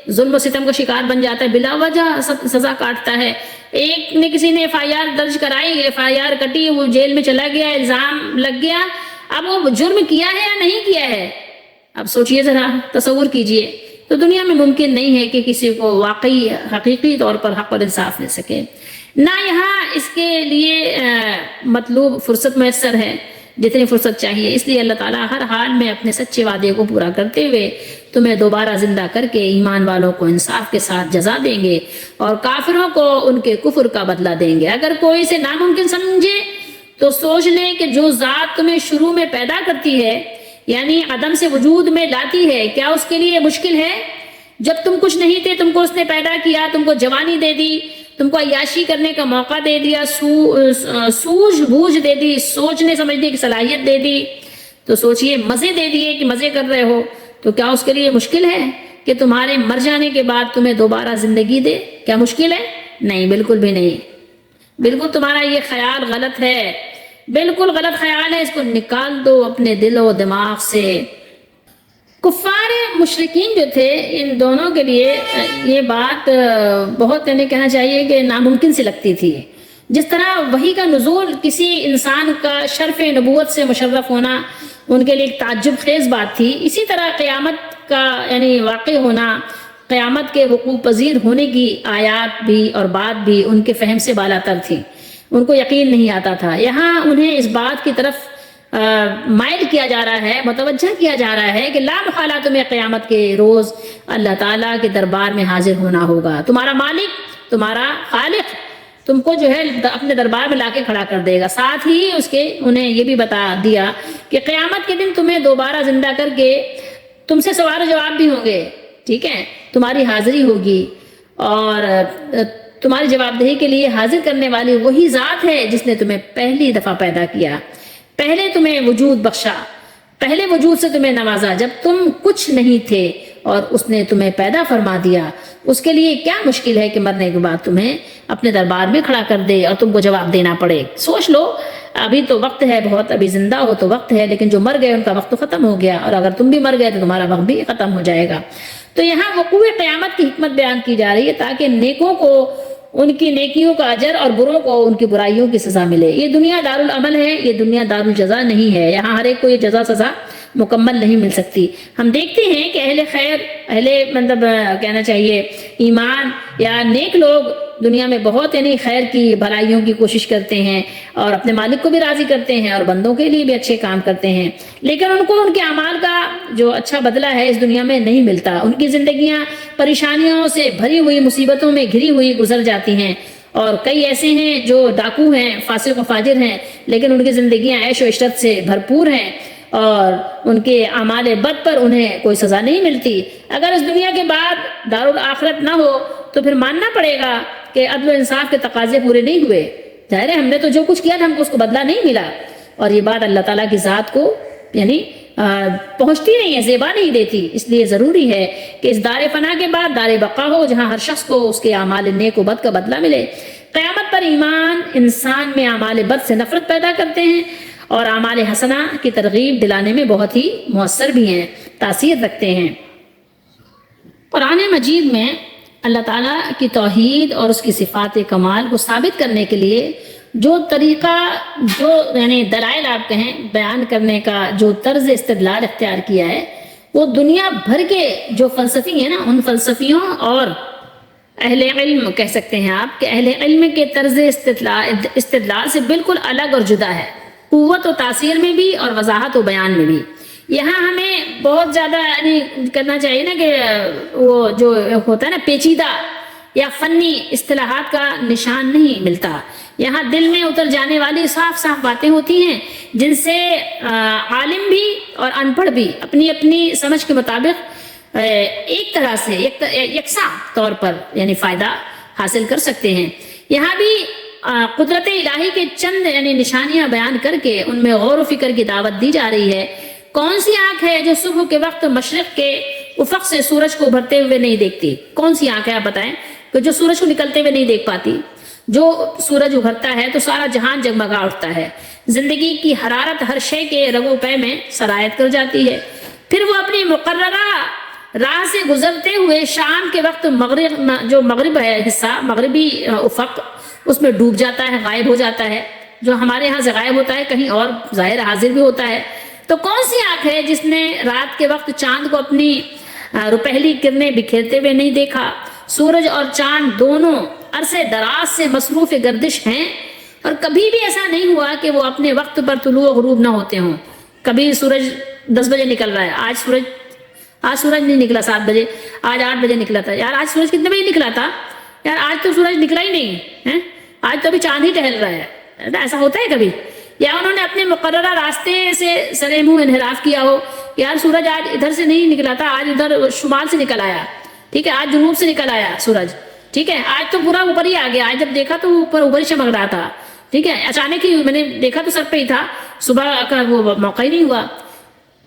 ظلم و ستم کا شکار بن جاتا ہے، بلا وجہ سزا کاٹتا ہے۔ ایک نے کسی نے FIR درج کرائی، FIR کٹی، وہ جیل میں چلا گیا، الزام لگ گیا۔ اب وہ جرم کیا ہے یا نہیں کیا ہے؟ اب سوچئے ذرا، تصور کیجئے۔ تو دنیا میں ممکن نہیں ہے کہ کسی کو واقعی حقیقی طور پر حق اور انصاف مل سکے، نہ یہاں اس کے لیے مطلوب فرصت میسر ہے جتنی فرصت چاہیے۔ اس لیے اللہ تعالیٰ ہر حال میں اپنے سچے وعدے کو پورا کرتے ہوئے تمہیں دوبارہ زندہ کر کے ایمان والوں کو انصاف کے ساتھ جزا دیں گے اور کافروں کو ان کے کفر کا بدلہ دیں گے۔ اگر کوئی اسے ناممکن سمجھے تو سوچ لیں کہ جو ذات تمہیں شروع میں پیدا کرتی ہے یعنی عدم سے وجود میں لاتی ہے، کیا اس کے لیے مشکل ہے؟ جب تم کچھ نہیں تھے تم کو اس نے پیدا کیا، تم کو جوانی دے دی، تم کو عیاشی کرنے کا موقع دے دیا، سوجھ بوجھ دے دی، سوچنے سمجھنے کی صلاحیت دے دی، تو سوچئے مزے دے دیے کہ مزے کر رہے ہو، تو کیا اس کے لیے مشکل ہے کہ تمہارے مر جانے کے بعد تمہیں دوبارہ زندگی دے؟ کیا مشکل ہے؟ نہیں، بالکل بھی نہیں۔ بالکل تمہارا یہ خیال غلط ہے، بالکل غلط خیال ہے، اس کو نکال دو اپنے دل و دماغ سے۔ کفار مشرکین جو تھے ان دونوں کے لیے یہ بات بہت کہنا چاہیے کہ ناممکن سی لگتی تھی۔ جس طرح وحی کا نزول کسی انسان کا شرف نبوت سے مشرف ہونا ان کے لیے ایک تعجب خیز بات تھی، اسی طرح قیامت کا واقع ہونا، قیامت کے وقوع پذیر ہونے کی آیات بھی اور بات بھی ان کے فہم سے بالاتر تھی، ان کو یقین نہیں آتا تھا۔ یہاں انہیں اس بات کی طرف مائل کیا جا رہا ہے، متوجہ کیا جا رہا ہے کہ لا محالہ تمہیں قیامت کے روز اللہ تعالیٰ کے دربار میں حاضر ہونا ہوگا، تمہارا مالک، تمہارا خالق تم کو جو ہے اپنے دربار میں لا کے کھڑا کر دے گا۔ ساتھ ہی اس کے انہیں یہ بھی بتا دیا کہ قیامت کے دن تمہیں دوبارہ زندہ کر کے تم سے سوال و جواب بھی ہوں گے، ٹھیک ہے، تمہاری حاضری ہوگی، اور تمہاری جواب دہی کے لیے حاضر کرنے والی وہی ذات ہے جس نے تمہیں پہلی دفعہ پیدا کیا، پہلے تمہیں وجود بخشا، پہلے وجود سے تمہیں نوازا جب تم کچھ نہیں تھے، اور اس نے تمہیں پیدا فرما دیا۔ اس کے لیے کیا مشکل ہے کہ مرنے کے بعد تمہیں اپنے دربار میں کھڑا کر دے اور تم کو جواب دینا پڑے؟ سوچ لو، ابھی تو وقت ہے بہت، ابھی زندہ ہو تو وقت ہے، لیکن جو مر گئے ان کا وقت تو ختم ہو گیا، اور اگر تم بھی مر گئے تو تمہارا وقت بھی ختم ہو جائے گا۔ تو یہاں وقوع قیامت کی حکمت بیان کی جا رہی ہے تاکہ نیکوں کو ان کی نیکیوں کا اجر اور بروں کو ان کی برائیوں کی سزا ملے۔ یہ دنیا دارالعمل ہے، یہ دنیا دارالجزا نہیں ہے، یہاں ہر ایک کو یہ جزا سزا مکمل نہیں مل سکتی۔ ہم دیکھتے ہیں کہ اہل خیر، کہنا چاہیے ایمان یا نیک لوگ دنیا میں بہت خیر کی بھلائیوں کی کوشش کرتے ہیں اور اپنے مالک کو بھی راضی کرتے ہیں اور بندوں کے لیے بھی اچھے کام کرتے ہیں، لیکن ان کو ان کے اعمال کا جو اچھا بدلہ ہے اس دنیا میں نہیں ملتا۔ ان کی زندگیاں پریشانیوں سے بھری ہوئی، مصیبتوں میں گھری ہوئی گزر جاتی ہیں، اور کئی ایسے ہیں جو ڈاکو ہیں، فاسق و فاجر ہیں، لیکن ان کی زندگیاں عیش و عشرت سے بھرپور ہیں اور ان کے اعمال بد پر انہیں کوئی سزا نہیں ملتی۔ اگر اس دنیا کے بعد دارالآخرت نہ ہو تو پھر ماننا پڑے گا کہ عدل و انصاف کے تقاضے پورے نہیں ہوئے۔ ظاہر ہے ہم نے تو جو کچھ کیا تھا ہم کو اس کو بدلہ نہیں ملا، اور یہ بات اللہ تعالیٰ کی ذات کو پہنچتی نہیں ہے، زیبا نہیں دیتی۔ اس لیے ضروری ہے کہ اس دار فنا کے بعد دار بقا ہو، جہاں ہر شخص کو اس کے اعمال نیک و بد کا بدلہ ملے۔ قیامت پر ایمان انسان میں اعمال بد سے نفرت پیدا کرتے ہیں اور اعمال حسنہ کی ترغیب دلانے میں بہت ہی مؤثر بھی ہیں، تاثیر رکھتے ہیں۔ قرآن مجید میں اللہ تعالیٰ کی توحید اور اس کی صفات کمال کو ثابت کرنے کے لیے جو طریقہ، جو دلائل آپ کہیں بیان کرنے کا جو طرز استدلال اختیار کیا ہے، وہ دنیا بھر کے جو فلسفی ہیں نا، ان فلسفیوں اور اہل علم کہہ سکتے ہیں آپ کہ اہل علم کے طرز استدلال سے بالکل الگ اور جدا ہے، قوت و تاثیر میں بھی اور وضاحت و بیان میں بھی۔ یہاں ہمیں بہت زیادہ کرنا چاہیے نا کہ وہ جو ہوتا ہے نا پیچیدہ یا فنی اصطلاحات کا نشان نہیں ملتا، یہاں دل میں اتر جانے والی صاف صاف باتیں ہوتی ہیں جن سے عالم بھی اور ان پڑھ بھی اپنی اپنی سمجھ کے مطابق ایک طرح سے یکساں طور پر فائدہ حاصل کر سکتے ہیں۔ یہاں بھی قدرت الہی کے چند نشانیاں بیان کر کے ان میں غور و فکر کی دعوت دی جا رہی ہے۔ کون سی آنکھ ہے جو صبح کے وقت مشرق کے افق سے سورج کو ابھرتے ہوئے نہیں دیکھتی؟ کون سی آنکھ ہے آپ بتائیں کہ جو سورج کو نکلتے ہوئے نہیں دیکھ پاتی؟ جو سورج ابھرتا ہے تو سارا جہان جگمگا اٹھتا ہے، زندگی کی حرارت ہر شے کے رگ و پے میں سرایت کر جاتی ہے، پھر وہ اپنی مقررہ راہ سے گزرتے ہوئے شام کے وقت مغرب ہے حصہ، مغربی افق، اس میں ڈوب جاتا ہے، غائب ہو جاتا ہے، جو ہمارے ہاں سے غائب ہوتا ہے کہیں اور ظاہر حاضر بھی ہوتا ہے۔ تو کون سی آنکھ ہے جس نے رات کے وقت چاند کو اپنی روپہلی کرنیں بکھیرتے ہوئے نہیں دیکھا؟ سورج اور چاند دونوں عرصے دراز سے مصروف گردش ہیں، اور کبھی بھی ایسا نہیں ہوا کہ وہ اپنے وقت پر طلوع و غروب نہ ہوتے ہوں۔ کبھی سورج 10 بجے نکل رہا ہے، آج سورج نہیں نکلا 7 بجے، آج 8 بجے نکلا تھا، یار آج سورج کتنے بجے نکلا تھا؟ یار آج تو سورج نکلا ہی نہیں ہے، آج تو ابھی چاند ہی ٹہل رہا ہے۔ ایسا ہوتا ہے کبھی؟ یا انہوں نے اپنے مقررہ راستے سے سرے منہ انحراف کیا ہو یار سورج آج ادھر سے نہیں نکلا تھا، آج ادھر شمال سے نکل آیا، ٹھیک ہے، آج جنوب سے نکل آیا سورج، ٹھیک ہے، آج تو پورا اوپر ہی آ گیا، آج جب دیکھا تو اوپر ہی چمک رہا تھا، ٹھیک ہے، اچانک ہی میں نے دیکھا تو سر پہ ہی تھا، صبح کا وہ موقع ہی نہیں ہوا۔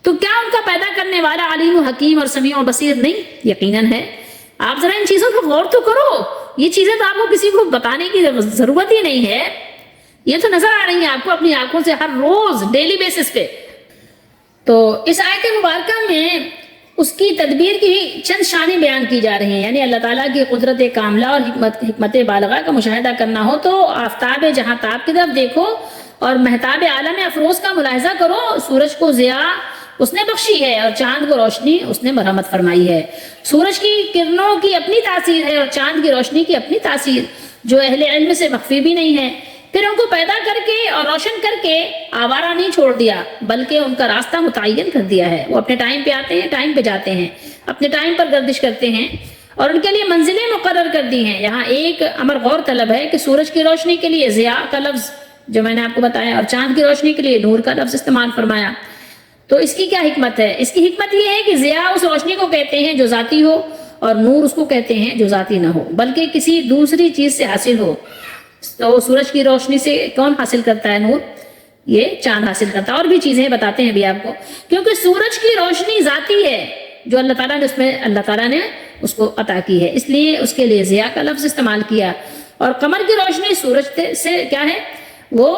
تو کیا ان کا پیدا کرنے والا علیم و حکیم اور سمیع و بصیر نہیں؟ یقیناً ہے۔ آپ ذرا ان چیزوں پر غور تو کرو، یہ چیزیں تو آپ کو کسی کو بتانے کی ضرورت ہی نہیں ہے، یہ تو نظر آ رہی ہیں آپ کو اپنی آنکھوں سے ہر روز ڈیلی بیسس پہ۔ تو اس آیت مبارکہ میں اس کی تدبیر کی چند شانیں بیان کی جا رہی ہیں، یعنی اللہ تعالیٰ کی قدرت کاملہ اور حکمت بالغہ کا مشاہدہ کرنا ہو تو آفتاب جہاں تاب کی طرف دیکھو اور مہتاب عالم افروز کا ملاحظہ کرو۔ سورج کو ضیاء اس نے بخشی ہے اور چاند کو روشنی اس نے مرحمت فرمائی ہے۔ سورج کی کرنوں کی اپنی تاثیر ہے اور چاند کی روشنی کی اپنی تاثیر، جو اہل علم سے مخفی بھی نہیں ہے۔ پھر ان کو پیدا کر کے اور روشن کر کے آوارہ نہیں چھوڑ دیا، بلکہ ان کا راستہ متعین کر دیا ہے۔ وہ اپنے ٹائم پہ آتے ہیں، ٹائم پہ جاتے ہیں، اپنے ٹائم پر گردش کرتے ہیں، اور ان کے لیے منزلیں مقرر کر دی ہیں۔ یہاں ایک امر غور طلب ہے کہ سورج کی روشنی کے لیے ضیاء کا لفظ جو میں نے آپ کو بتایا، اور چاند کی روشنی کے لیے نور کا لفظ استعمال فرمایا۔ تو اس کی کیا حکمت ہے؟ اس کی حکمت یہ ہے کہ ضیاء اس روشنی کو کہتے ہیں جو ذاتی ہو، اور نور اس کو کہتے ہیں جو ذاتی نہ ہو بلکہ کسی دوسری چیز سے حاصل ہو۔ تو سورج کی روشنی سے کون حاصل کرتا ہے نور؟ یہ چاند حاصل کرتا ہے، اور بھی چیزیں بتاتے ہیں بھی آپ کو، کیونکہ سورج کی روشنی ذاتی ہے جو اللہ تعالیٰ نے اس کو عطا کی ہے، اس لیے اس کے لیے ضیاء کا لفظ استعمال کیا۔ اور قمر کی روشنی سورج سے کیا ہے؟ وہ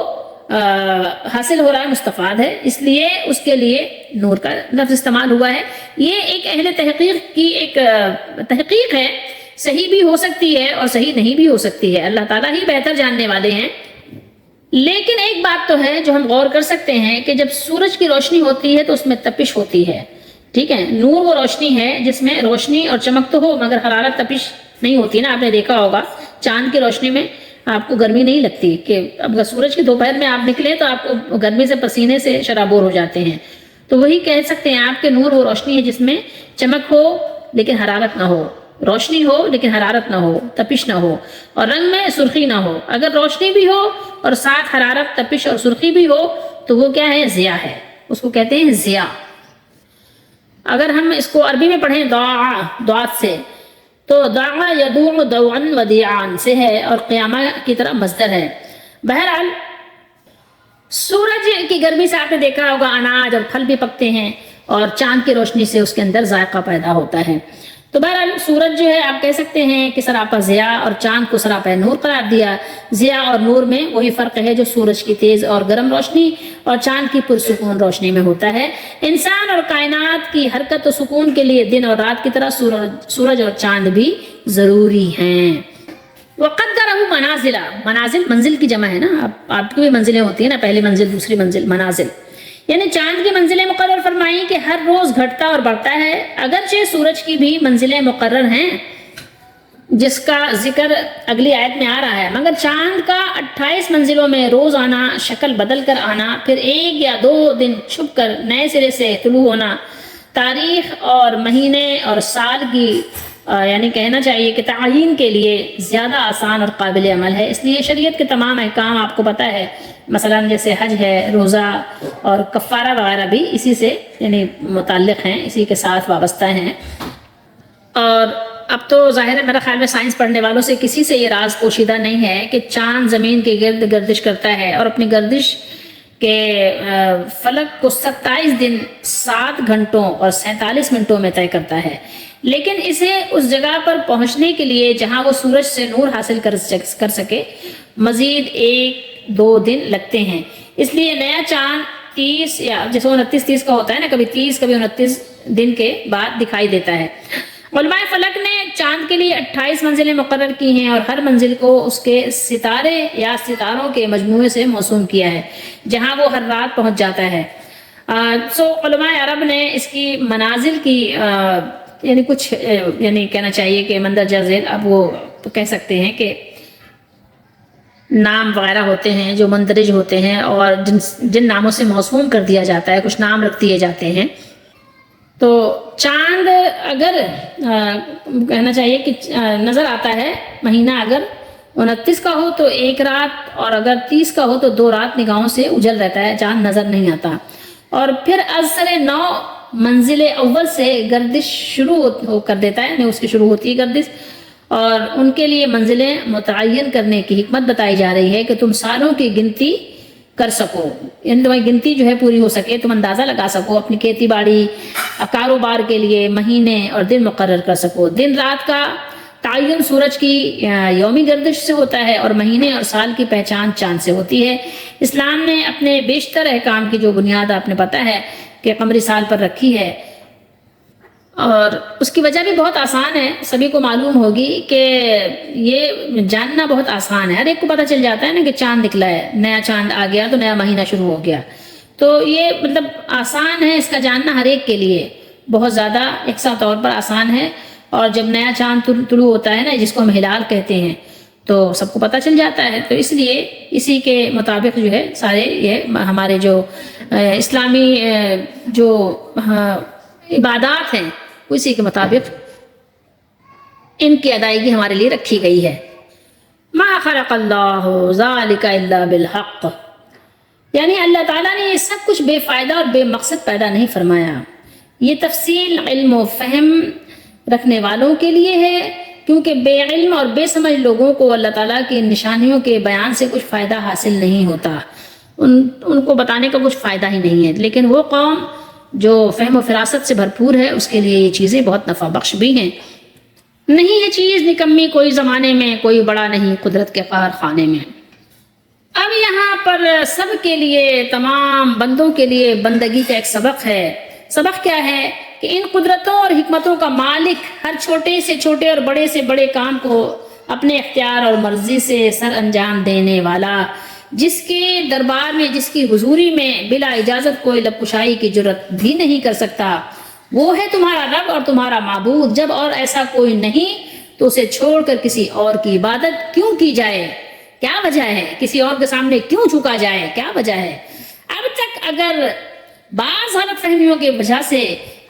حاصل ہو رہا ہے، مستفاد ہے، اس لیے اس کے لیے نور کا لفظ استعمال ہوا ہے۔ یہ ایک اہل تحقیق کی ایک تحقیق ہے، صحیح بھی ہو سکتی ہے اور صحیح نہیں بھی ہو سکتی ہے، اللہ تعالیٰ ہی بہتر جاننے والے ہیں۔ لیکن ایک بات تو ہے جو ہم غور کر سکتے ہیں کہ جب سورج کی روشنی ہوتی ہے تو اس میں تپش ہوتی ہے، ٹھیک ہے۔ نور وہ روشنی ہے جس میں روشنی اور چمک تو ہو مگر حرارت تپش نہیں ہوتی نا، آپ نے دیکھا ہوگا چاند کی روشنی میں آپ کو گرمی نہیں لگتی، کہ اب سورج کی دوپہر میں آپ نکلیں تو آپ کو گرمی سے پسینے سے شرابور ہو جاتے ہیں۔ تو وہی کہہ سکتے ہیں آپ کہ نور وہ روشنی ہے جس میں چمک ہو لیکن حرارت نہ ہو، روشنی ہو لیکن حرارت نہ ہو، تپش نہ ہو، اور رنگ میں سرخی نہ ہو۔ اگر روشنی بھی ہو اور ساتھ حرارت، تپش اور سرخی بھی ہو تو وہ کیا ہے؟ ضیاء ہے، اس کو کہتے ہیں ضیاء۔ اگر ہم اس کو عربی میں پڑھیں دعات سے تو دعا یدوع دوعا و دیعان سے ہے، اور قیامہ کی طرح مصدر ہے۔ بہرحال سورج کی گرمی سے آپ نے دیکھا ہوگا اناج اور پھل بھی پکتے ہیں، اور چاند کی روشنی سے اس کے اندر ذائقہ پیدا ہوتا ہے۔ تو بہرحال سورج جو ہے آپ کہہ سکتے ہیں کہ سراپا ضیاء، اور چاند کو سراپا نور قرار دیا۔ ضیاء اور نور میں وہی فرق ہے جو سورج کی تیز اور گرم روشنی اور چاند کی پرسکون روشنی میں ہوتا ہے۔ انسان اور کائنات کی حرکت و سکون کے لیے دن اور رات کی طرح سورج اور چاند بھی ضروری ہیں۔ وَقَدَّرَهُ مَنَازِلَ، منازل منزل کی جمع ہے نا، آپ کی بھی منزلیں ہوتی ہیں نا، پہلی منزل، دوسری منزل، منازل، یعنی چاند کی منزلیں مقرر فرمائیں کہ ہر روز گھٹتا اور بڑھتا ہے۔ اگرچہ سورج کی بھی منزلیں مقرر ہیں جس کا ذکر اگلی آیت میں آ رہا ہے، مگر چاند کا 28 منزلوں میں روز آنا، شکل بدل کر آنا، پھر 1 یا 2 دن چھپ کر نئے سرے سے طلوع ہونا، تاریخ اور مہینے اور سال کی یعنی کہنا چاہیے کہ تعین کے لیے زیادہ آسان اور قابل عمل ہے۔ اس لیے شریعت کے تمام احکام آپ کو پتہ ہے، مثلا جیسے حج ہے، روزہ اور کفارہ وغیرہ بھی اسی سے یعنی متعلق ہیں، اسی کے ساتھ وابستہ ہیں۔ اور اب تو ظاہر ہے میرا خیال میں سائنس پڑھنے والوں سے کسی سے یہ راز پوشیدہ نہیں ہے کہ چاند زمین کے گرد گردش کرتا ہے اور اپنی گردش کے فلک کو 27 دن 7 گھنٹوں اور 47 منٹوں میں طے کرتا ہے، لیکن اسے اس جگہ پر پہنچنے کے لیے جہاں وہ سورج سے نور حاصل کر سکے مزید 1-2 دن لگتے ہیں۔ اس لیے نیا چاند 30 یا جیسے 29-30 کا ہوتا ہے نا، کبھی 30 کبھی 29 دن کے بعد دکھائی دیتا ہے۔ علماء فلک نے چاند کے لیے 28 منزلیں مقرر کی ہیں اور ہر منزل کو اس کے ستارے یا ستاروں کے مجموعے سے موسوم کیا ہے جہاں وہ ہر رات پہنچ جاتا ہے۔ علماء عرب نے اس کی منازل کی یعنی کچھ یعنی کہنا چاہیے کہ مندرجہ ذیل اب وہ کہہ سکتے ہیں کہ نام وغیرہ ہوتے ہیں جو مندرج ہوتے ہیں اور جن ناموں سے موسوم کر دیا جاتا ہے، کچھ نام رکھ دیے جاتے ہیں۔ تو چاند اگر کہنا چاہیے کہ نظر آتا ہے، مہینہ اگر 29 کا ہو تو 1 رات، اور اگر 30 کا ہو تو 2 رات نگاہوں سے اجل رہتا ہے، چاند نظر نہیں آتا۔ اور پھر از سر 9 منزل اول سے گردش شروع ہو کر دیتا ہے، یعنی اس کی شروع ہوتی ہے گردش، اور ان کے لیے منزلیں متعین کرنے کی حکمت بتائی جا رہی ہے کہ تم سالوں کی گنتی کر سکو، یعنی تمہاری گنتی جو ہے پوری ہو سکے، تم اندازہ لگا سکو اپنی کھیتی باڑی کاروبار کے لیے، مہینے اور دن مقرر کر سکو۔ دن رات کا تعین سورج کی یومی گردش سے ہوتا ہے، اور مہینے اور سال کی پہچان چاند سے ہوتی ہے۔ اسلام نے اپنے بیشتر احکام کی جو بنیاد آپ نے پتہ ہے کہ قمری سال پر رکھی ہے، اور اس کی وجہ بھی بہت آسان ہے، سبھی کو معلوم ہوگی کہ یہ جاننا بہت آسان ہے، ہر ایک کو پتہ چل جاتا ہے نا کہ چاند نکلا ہے، نیا چاند آ گیا تو نیا مہینہ شروع ہو گیا، تو یہ مطلب آسان ہے اس کا جاننا ہر ایک کے لیے، بہت زیادہ یکساں طور پر آسان ہے۔ اور جب نیا چاند طلوع ہوتا ہے نا، جس کو ہم ہلال کہتے ہیں، تو سب کو پتہ چل جاتا ہے، تو اس لیے اسی کے مطابق جو ہے سارے یہ ہمارے جو اسلامی جو عبادات ہیں اسی کے مطابق ان کی ادائیگی ہمارے لیے رکھی گئی ہے۔ ما خلق اللہ ذالک الا بالحق، یعنی اللہ تعالیٰ نے یہ سب کچھ بے فائدہ اور بے مقصد پیدا نہیں فرمایا، یہ تفصیل علم و فہم رکھنے والوں کے لیے ہے، کیونکہ بے علم اور بے سمجھ لوگوں کو اللہ تعالیٰ کی نشانیوں کے بیان سے کچھ فائدہ حاصل نہیں ہوتا، ان کو بتانے کا کچھ فائدہ ہی نہیں ہے، لیکن وہ قوم جو فہم و فراست سے بھرپور ہے اس کے لیے یہ چیزیں بہت نفع بخش بھی ہیں۔ نہیں یہ چیز نکمی کوئی زمانے میں، کوئی بڑا نہیں قدرت کے قہر خانے میں۔ اب یہاں پر سب کے لیے، تمام بندوں کے لیے بندگی کا ایک سبق ہے۔ سبق کیا ہے کہ ان قدرتوں اور حکمتوں کا مالک ہر چھوٹے سے چھوٹے اور بڑے سے بڑے کام کو اپنے اختیار اور مرضی سے سر انجام دینے والا، جس کے دربار میں، جس کی حضوری میں بلا اجازت کوئی لب کشائی کی جرت بھی نہیں کر سکتا، وہ ہے تمہارا رب اور تمہارا معبود۔ جب اور ایسا کوئی نہیں تو اسے چھوڑ کر کسی اور کی عبادت کیوں کی جائے؟ کیا وجہ ہے؟ کسی اور کے سامنے کیوں جھکا جائے؟ کیا وجہ ہے؟ اب تک اگر بعض غلط فہمیوں کی وجہ سے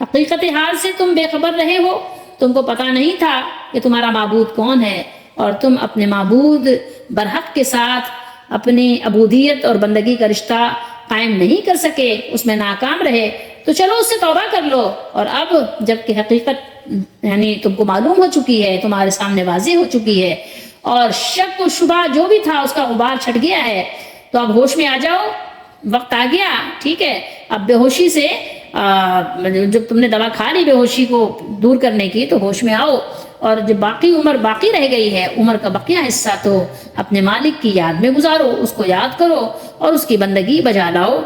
حقیقت حال سے تم بے خبر رہے ہو، تم کو پتہ نہیں تھا کہ تمہارا معبود کون ہے، اور تم اپنے معبود برحق کے ساتھ اپنی عبودیت اور بندگی کا رشتہ قائم نہیں کر سکے، اس میں ناکام رہے، تو چلو اس سے توبہ کر لو۔ اور اب جب کہ حقیقت یعنی تم کو معلوم ہو چکی ہے، تمہارے سامنے واضح ہو چکی ہے، اور شک و شبہ جو بھی تھا اس کا غبار چھٹ گیا ہے، تو اب ہوش میں آ جاؤ، وقت آ گیا، ٹھیک ہے؟ اب بے ہوشی سے جب تم نے دوا کھا لی بے ہوشی کو دور کرنے کی، تو ہوش میں آؤ، اور جو باقی عمر باقی رہ گئی ہے، عمر کا بقیہ حصہ تو اپنے مالک کی یاد میں گزارو، اس کو یاد کرو اور اس کی بندگی بجا لاؤ۔